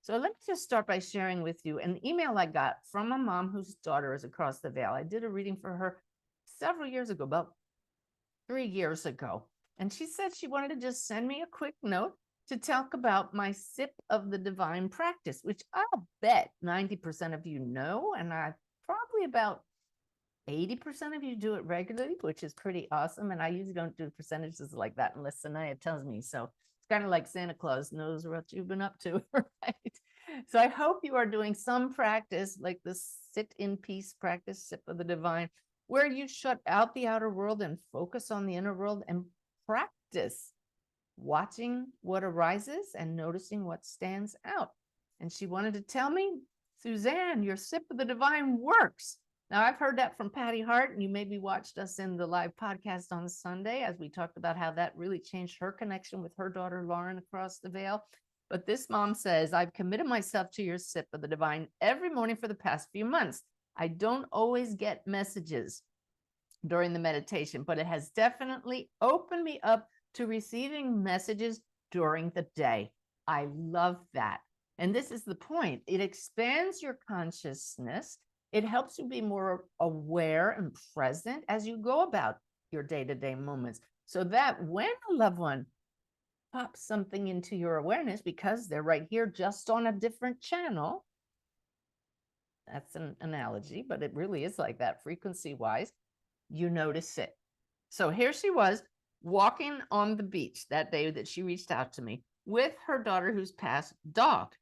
So let me just start by sharing with you an email I got from a mom whose daughter is across the veil. I did a reading for her several years ago, about 3 years ago. And she said she wanted to just send me a quick note to talk about my sip of the divine practice, which I'll bet 90% of you know. And I probably about 80% of you do it regularly, which is pretty awesome. And I usually don't do percentages like that unless Sanaya tells me. So it's kind of like Santa Claus knows what you've been up to, right? So I hope you are doing some practice like the sit in peace practice, sip of the divine, where you shut out the outer world and focus on the inner world and practice watching what arises and noticing what stands out. And she wanted to tell me, Suzanne, your sip of the divine works. Now, I've heard that from Patty Hart, and you maybe watched us in the live podcast on Sunday as we talked about how that really changed her connection with her daughter, Lauren, across the veil. But this mom says, I've committed myself to your sip of the divine every morning for the past few months. I don't always get messages during the meditation, but it has definitely opened me up to receiving messages during the day. I love that. And this is the point. It expands your consciousness. It helps you be more aware and present as you go about your day-to-day moments, so that when a loved one pops something into your awareness, because they're right here just on a different channel, that's an analogy, but it really is like that frequency-wise, you notice it. So here she was walking on the beach that day that she reached out to me with her daughter who's passed dog.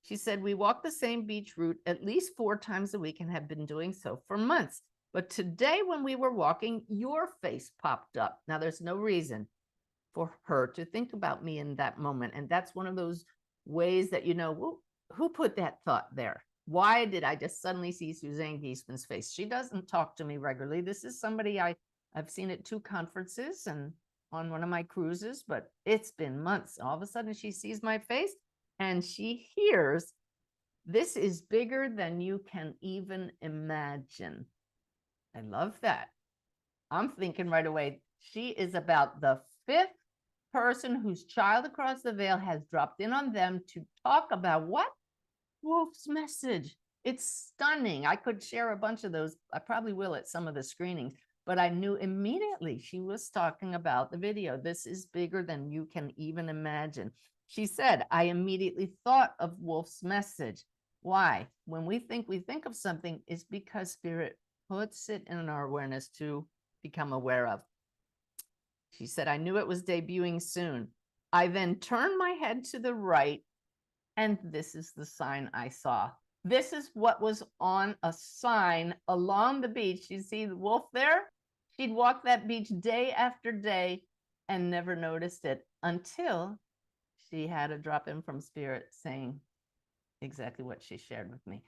She said, we walk the same beach route at least 4 times a week and have been doing so for months. But today when we were walking, your face popped up. Now there's no reason for her to think about me in that moment. And that's one of those ways that, you know, who put that thought there? Why did I just suddenly see Suzanne Giesemann's face? She doesn't talk to me regularly. This is somebody I've seen at 2 conferences and on one of my cruises, but it's been months. All of a sudden she sees my face and she hears, this is bigger than you can even imagine. I love that. I'm thinking right away, she is about the 5th person whose child across the veil has dropped in on them to talk about what? Wolf's message. It's stunning. I could share a bunch of those. I probably will at some of the screenings, but I knew immediately she was talking about the video. This is bigger than you can even imagine. She said, I immediately thought of Wolf's message. Why? When we think of something, it's because Spirit puts it in our awareness to become aware of. She said, I knew it was debuting soon. I then turned my head to the right, and this is the sign I saw. This is what was on a sign along the beach. You see the wolf there? She'd walk that beach day after day and never noticed it until she had a drop in from Spirit saying exactly what she shared with me.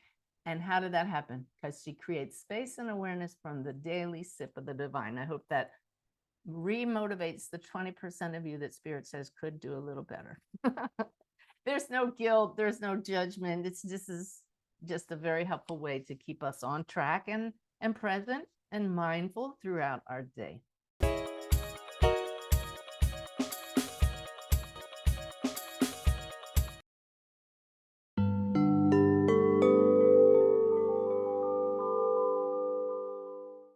And how did that happen? Because she creates space and awareness from the daily sip of the divine. I hope that remotivates the 20% of you that Spirit says could do a little better. There's no guilt, there's no judgment. This is just a very helpful way to keep us on track and present and mindful throughout our day.